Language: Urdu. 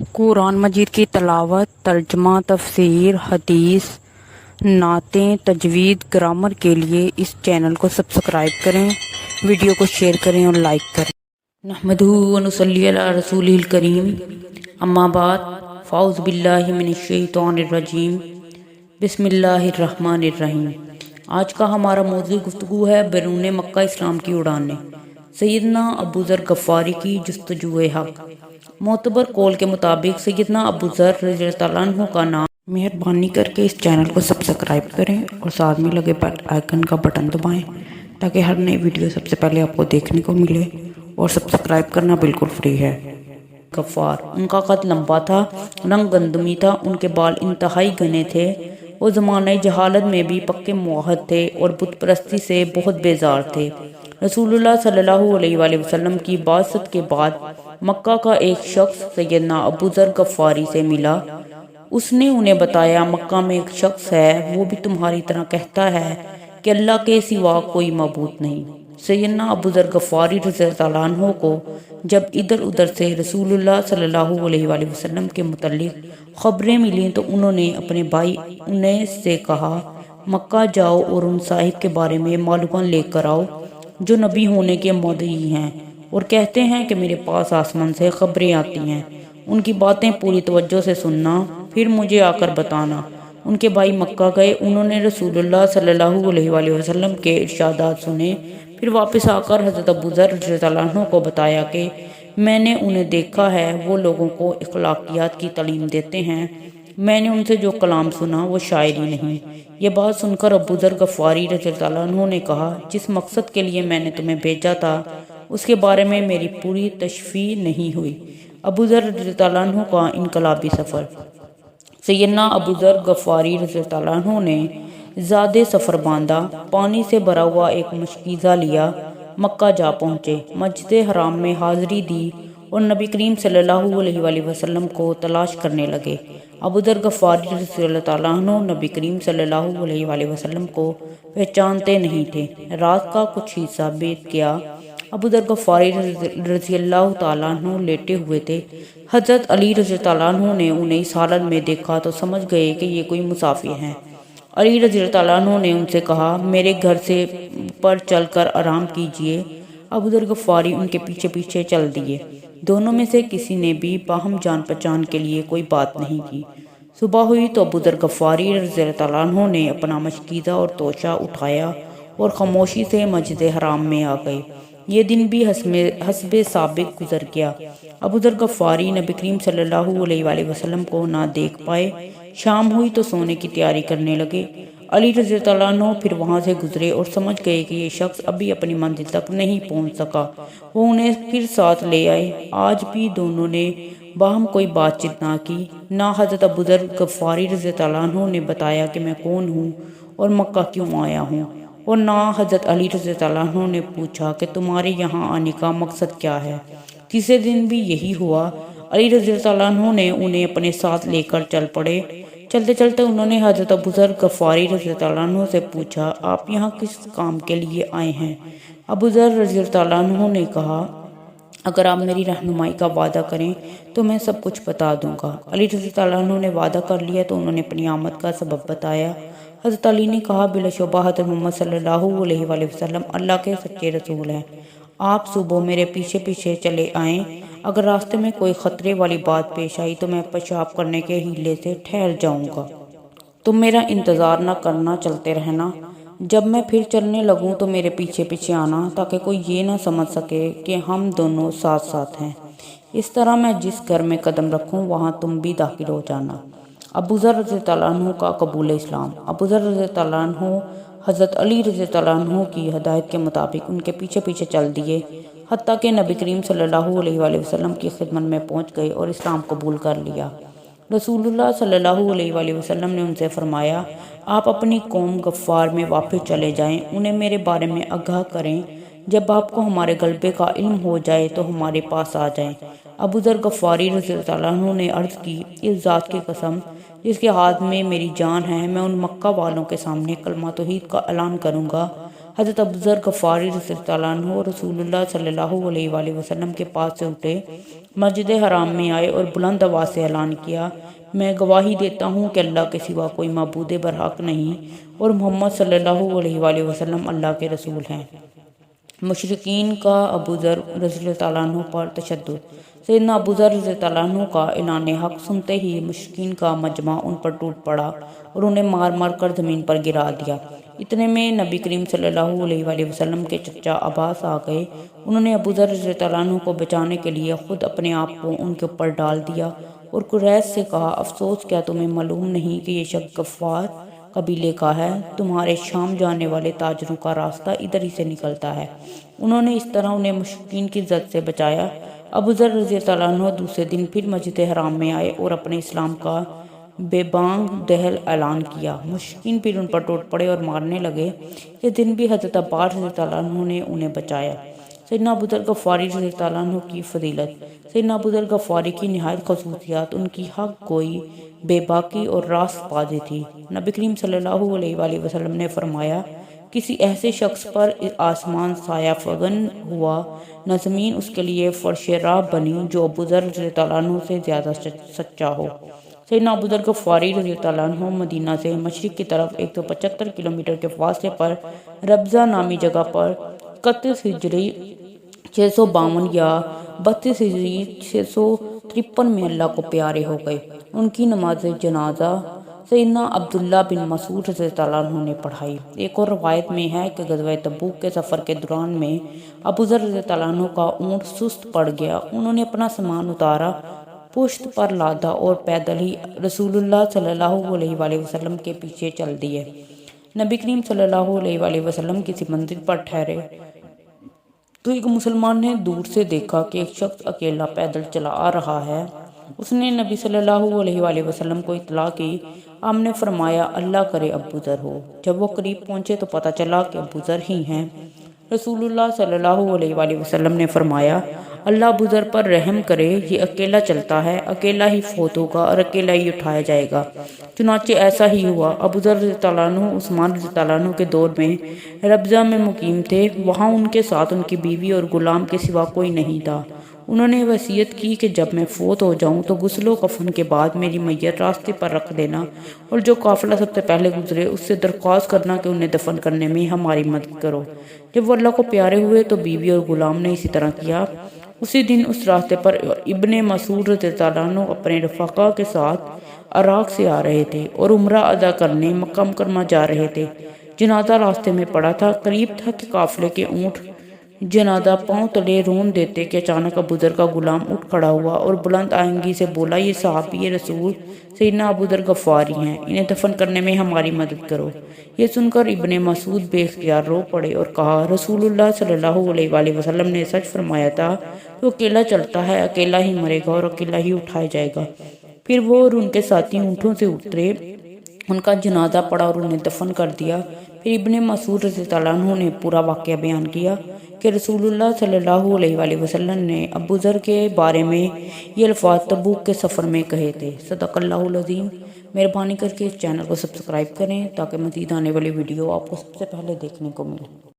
قرآن مجید کی تلاوت، ترجمہ، تفسیر، حدیث، نعتیں، تجوید، گرامر کے لیے اس چینل کو سبسکرائب کریں، ویڈیو کو شیئر کریں اور لائک کریں۔ نحمدہ و نصلی علی رسولہ الکریم، اما بعد، فاعوذ باللہ من الشیطان الرجیم، بسم اللہ الرحمن الرحیم۔ آج کا ہمارا موضوع گفتگو ہے بیرون مکہ اسلام کی اڑانیں، سیدنا ابو ذر غفاری کی جستجوء حق۔ معتبر قول کے مطابق سیدنا ابو ذر رضی اللہ عنہ کا نام۔ مہربانی کر کے اس چینل کو سبسکرائب کریں اور ساتھ میں لگے بیل آئیکن کا بٹن دبائیں تاکہ ہر نئی ویڈیو سب سے پہلے آپ کو دیکھنے کو ملے، اور سبسکرائب کرنا بالکل فری ہے۔ غفار، ان کا قد لمبا تھا، رنگ گندمی تھا، ان کے بال انتہائی گھنے تھے۔ وہ زمانہ جہالت میں بھی پکے موحد تھے اور بت پرستی سے بہت بیزار تھے۔ رسول اللہ صلی اللہ علیہ وآلہ وسلم کی بعثت کے بعد مکہ کا ایک شخص سیدنا ابو ذر غفاری سے ملا۔ اس نے انہیں بتایا، مکہ میں ایک شخص ہے، وہ بھی تمہاری طرح کہتا ہے کہ اللہ کے سوا کوئی معبود نہیں۔ سیدنا ابو ذر غفاری رضی اللہ عنہ کو جب ادھر ادھر سے رسول اللہ صلی اللہ علیہ وآلہ وسلم کے متعلق خبریں ملیں تو انہوں نے اپنے بھائی انیس سے کہا، مکہ جاؤ اور ان صاحب کے بارے میں معلومات لے کر آؤ جو نبی ہونے کے مدعی ہیں اور کہتے ہیں کہ میرے پاس آسمان سے خبریں آتی ہیں۔ ان کی باتیں پوری توجہ سے سننا، پھر مجھے آ کر بتانا۔ ان کے بھائی مکہ گئے، انہوں نے رسول اللہ صلی اللہ علیہ وآلہ وسلم کے ارشادات سنے، پھر واپس آ کر حضرت ابو ذر رضی اللہ عنہ کو بتایا کہ میں نے انہیں دیکھا ہے، وہ لوگوں کو اخلاقیات کی تعلیم دیتے ہیں، میں نے ان سے جو کلام سنا وہ شاعری نہیں۔ یہ بات سن کر ابو ذر غفاری رضی اللہ عنہ نے کہا، جس مقصد کے لیے میں نے تمہیں بھیجا تھا اس کے بارے میں میری پوری تشفیع نہیں ہوئی۔ ابو ذر رضی اللہ عنہ کا انقلابی سفر۔ سیدنا ابو ذر غفاری رضی اللہ عنہ نے زادِ سفر باندھا، پانی سے بھرا ہوا ایک مشکیزہ لیا، مکہ جا پہنچے، مسجد حرام میں حاضری دی اور نبی کریم صلی اللہ علیہ وآلہ وسلم کو تلاش کرنے لگے۔ ابو ذر غفاری رضی اللہ عنہ نبی کریم صلی اللہ علیہ وآلہ وسلم کو پہچانتے نہیں تھے۔ رات کا کچھ حصہ بیت گیا، ابو ذر غفاری رضی اللہ تعالیٰ عنہ لیٹے ہوئے تھے۔ حضرت علی رضی اللہ عنہ نے انہیں اس حالت میں دیکھا تو سمجھ گئے کہ یہ کوئی مسافر ہیں۔ علی رضی اللہ عنہ نے ان سے کہا، میرے گھر سے پر چل کر آرام کیجیے۔ ابو ذر غفاری ان کے پیچھے پیچھے چل دیے۔ دونوں میں سے کسی نے بھی باہم جان پہچان کے لیے کوئی بات نہیں کی۔ صبح ہوئی تو ابو ذر غفاری رضی اللہ عنہ نے اپنا مشکیزہ اور توشہ اٹھایا اور خاموشی سے مسجد حرام میں آ گئے۔ یہ دن بھی حسب سابق گزر گیا۔ ابو ذر غفاری نبی کریم صلی اللہ علیہ وآلہ وسلم کو نہ دیکھ پائے۔ شام ہوئی تو سونے کی تیاری کرنے لگے۔ علی رضی اللہ عنہ پھر وہاں سے گزرے اور سمجھ گئے کہ یہ شخص ابھی اپنی منزل تک نہیں پہنچ سکا۔ وہ انہیں پھر ساتھ لے آئے۔ آج بھی دونوں نے باہم کوئی بات چیت نہ کی، نہ حضرت ابو ذر غفاری رضی اللہ عنہ نے بتایا کہ میں کون ہوں اور مکہ کیوں آیا ہوں، اور نہ حضرت علی رضی اللہ عنہ نے پوچھا کہ تمہارے یہاں آنے کا مقصد کیا ہے۔ تیسرے دن بھی یہی ہوا۔ علی رضی اللہ عنہ نے انہیں اپنے ساتھ لے کر چل پڑے۔ چلتے چلتے انہوں نے حضرت ابو ذر غفاری رضی اللہ عنہ سے پوچھا، آپ یہاں کس کام کے لیے آئے ہیں؟ ابو ذر رضی اللہ عنہ نے کہا، اگر آپ میری رہنمائی کا وعدہ کریں تو میں سب کچھ بتا دوں گا۔ علی رضی اللہ عنہ نے وعدہ کر لیا تو انہوں نے اپنی آمد کا سبب بتایا۔ حضرت علی نے کہا، بلا شبہ حضرت محمد صلی اللہ علیہ وآلہ وسلم اللہ کے سچے رسول ہیں۔ آپ صبح میرے پیچھے پیچھے چلے آئیں۔ اگر راستے میں کوئی خطرے والی بات پیش آئی تو میں پیشاب کرنے کے ہیلے سے ٹھہر جاؤں گا۔ تم میرا انتظار نہ کرنا، چلتے رہنا۔ جب میں پھر چلنے لگوں تو میرے پیچھے پیچھے آنا تاکہ کوئی یہ نہ سمجھ سکے کہ ہم دونوں ساتھ ساتھ ہیں۔ اس طرح میں جس گھر میں قدم رکھوں وہاں تم بھی داخل ہو جانا۔ ابو ذر رضی اللہ عنہ کا قبول اسلام۔ ابو ذر رضی اللہ عنہ حضرت علی رضی اللہ عنہ کی ہدایت کے مطابق ان کے پیچھے پیچھے چل دیے، حتیٰ کہ نبی کریم صلی اللہ علیہ وآلہ وسلم کی خدمت میں پہنچ گئے اور اسلام قبول کر لیا۔ رسول اللہ صلی اللہ علیہ وآلہ وسلم نے ان سے فرمایا، آپ اپنی قوم غفار میں واپس چلے جائیں، انہیں میرے بارے میں آگاہ کریں، جب آپ کو ہمارے غلبے کا علم ہو جائے تو ہمارے پاس آ جائیں۔ ابو ذر غفاری رضی اللہ عنہ نے عرض کی، اس ذات کی قسم جس کے ہاتھ میں میری جان ہے، میں ان مکہ والوں کے سامنے کلمہ توحید کا اعلان کروں گا حضرت ابوذر غفاری رضی اللہ عنہ رسول اللہ صلی اللہ علیہ وآلہ وسلم کے پاس سے اٹھے، مسجد حرام میں آئے اور بلند آواز سے اعلان کیا، میں گواہی دیتا ہوں کہ اللہ کے سوا کوئی معبود برحق نہیں اور محمد صلی اللہ علیہ وآلہ وسلم اللہ کے رسول ہیں۔ مشرکین کا ابوذر رضی اللہ عنہ پر تشدد۔ سیدنا ابوذر رضی اللہ عنہ کا اعلان حق سنتے ہی مشرکین کا مجمع ان پر ٹوٹ پڑا اور انہیں مار مار کر زمین پر گرا دیا۔ اتنے میں نبی کریم صلی اللہ علیہ وآلہ وسلم کے چچا عباس آ گئے۔ انہوں نے ابوذر رضی اللہ عنہ کو بچانے کے لیے خود اپنے آپ کو ان کے اوپر ڈال دیا اور قریش سے کہا، افسوس کیا تمہیں معلوم نہیں کہ یہ شخص غفار قبیلے کا ہے؟ تمہارے شام جانے والے تاجروں کا راستہ ادھر ہی سے نکلتا ہے۔ انہوں نے اس طرح انہیں مشرکین کی زد سے بچایا۔ ابوذر رضی اللہ عنہ دوسرے دن پھر مسجد حرام میں آئے اور اپنے اسلام کا بے بانگ دہل اعلان کیا۔ مشرکین پھر ان پر ٹوٹ پڑے اور مارنے لگے۔ یہ دن بھی حضرت عباس رضی اللہ عنہ نے انہیں بچایا۔ سیدنا ابوذر غفاری رضی اللہ عنہ کی فضیلت۔ سیدنا ابوذر غفاری کی نہایت خصوصیات ان کی حق گوئی، بے باکی اور راست بازی تھی۔ نبی کریم صلی اللہ علیہ وآلہ وسلم نے فرمایا، کسی ایسے شخص پر آسمان سایہ فگن ہوا، نہ زمین اس کے لیے فرش راہ بنی، جو ابوذر رضی اللہ عنہ سے زیادہ سچا ہو۔ سیدنا ابوذر غفاری رضی اللہ عنہ مدینہ سے مشرق کی طرف 175 کلومیٹر کے فاصلے پر ربضہ نامی جگہ پر 31 ہجری 652 یا 32 ہجری 653 میں اللہ کو پیارے ہو گئے۔ ان کی نماز جنازہ سیدنا عبداللہ بن مسعود رضی اللہ عنہ نے پڑھائی۔ ایک اور روایت میں ہے کہ غزوہ تبوک کے سفر کے دوران میں ابوذر رضی اللہ عنہ کا اونٹ سست پڑ گیا۔ انہوں نے اپنا سامان اتارا، پشت پر لادا اور پیدل ہی رسول اللہ صلی اللہ علیہ وآلہ وسلم کے پیچھے چل دیے۔ نبی کریم صلی اللہ علیہ وآلہ وسلم کسی منزل پر ٹھہرے تو ایک مسلمان نے دور سے دیکھا کہ ایک شخص اکیلا پیدل چلا آ رہا ہے۔ اس نے نبی صلی اللہ علیہ وآلہ وسلم کو اطلاع کی۔ آپ نے فرمایا، اللہ کرے ابوذر ہو۔ جب وہ قریب پہنچے تو پتہ چلا کہ ابوذر ہی ہیں۔ رسول اللہ صلی اللہ علیہ وآلہ وسلم نے فرمایا، اللہ ابوذر پر رحم کرے، یہ اکیلا چلتا ہے، اکیلا ہی فوت ہوگا اور اکیلا ہی اٹھایا جائے گا۔ چنانچہ ایسا ہی ہوا۔ ابوذر رضی اللہ عنہ عثمان رضی اللہ عنہ کے دور میں ربضہ میں مقیم تھے۔ وہاں ان کے ساتھ ان کی بیوی اور غلام کے سوا کوئی نہیں تھا۔ انہوں نے وصیت کی کہ جب میں فوت ہو جاؤں تو غسل و کفن کے بعد میری میت راستے پر رکھ دینا اور جو قافلہ سب سے پہلے گزرے اس سے درخواست کرنا کہ انہیں دفن کرنے میں ہماری مدد کرو۔ جب وہ اللہ کو پیارے ہوئے تو بیوی اور غلام نے اسی طرح کیا۔ اسی دن اس راستے پر ابن مسعود رضی اللہ عنہ اپنے رفقا کے ساتھ عراق سے آ رہے تھے اور عمرہ ادا کرنے مکہ مکرمہ جا رہے تھے۔ جنازہ راستے میں پڑا تھا۔ قریب تھا کہ قافلے کے اونٹ جنازہ پاؤں تلے رون دیتے کہ اچانک ابوذر کا غلام اٹھ کھڑا ہوا اور بلند آہنگی سے بولا، یہ صحابی رسول سیدنا ابوذر غفاری ہیں، انہیں دفن کرنے میں ہماری مدد کرو۔ یہ سن کر ابن مسعود بے اختیار رو پڑے اور کہا، رسول اللہ صلی اللہ علیہ وآلہ وسلم نے سچ فرمایا تھا، تو اکیلا چلتا ہے، اکیلا ہی مرے گا اور اکیلا ہی اٹھایا جائے گا۔ پھر وہ اور ان کے ساتھی اونٹوں سے اترے، ان کا جنازہ پڑا اور انہیں دفن کر دیا۔ پھر ابن مسعود رضی اللہ عنہ نے پورا واقعہ بیان کیا کہ رسول اللہ صلی اللہ علیہ وآلہ وسلم نے ابوذر کے بارے میں یہ الفاظ تبوک کے سفر میں کہے تھے۔ صدق اللہ العظیم۔ مہربانی کر کے اس چینل کو سبسکرائب کریں تاکہ مزید آنے والی ویڈیو آپ کو سب سے پہلے دیکھنے کو ملے۔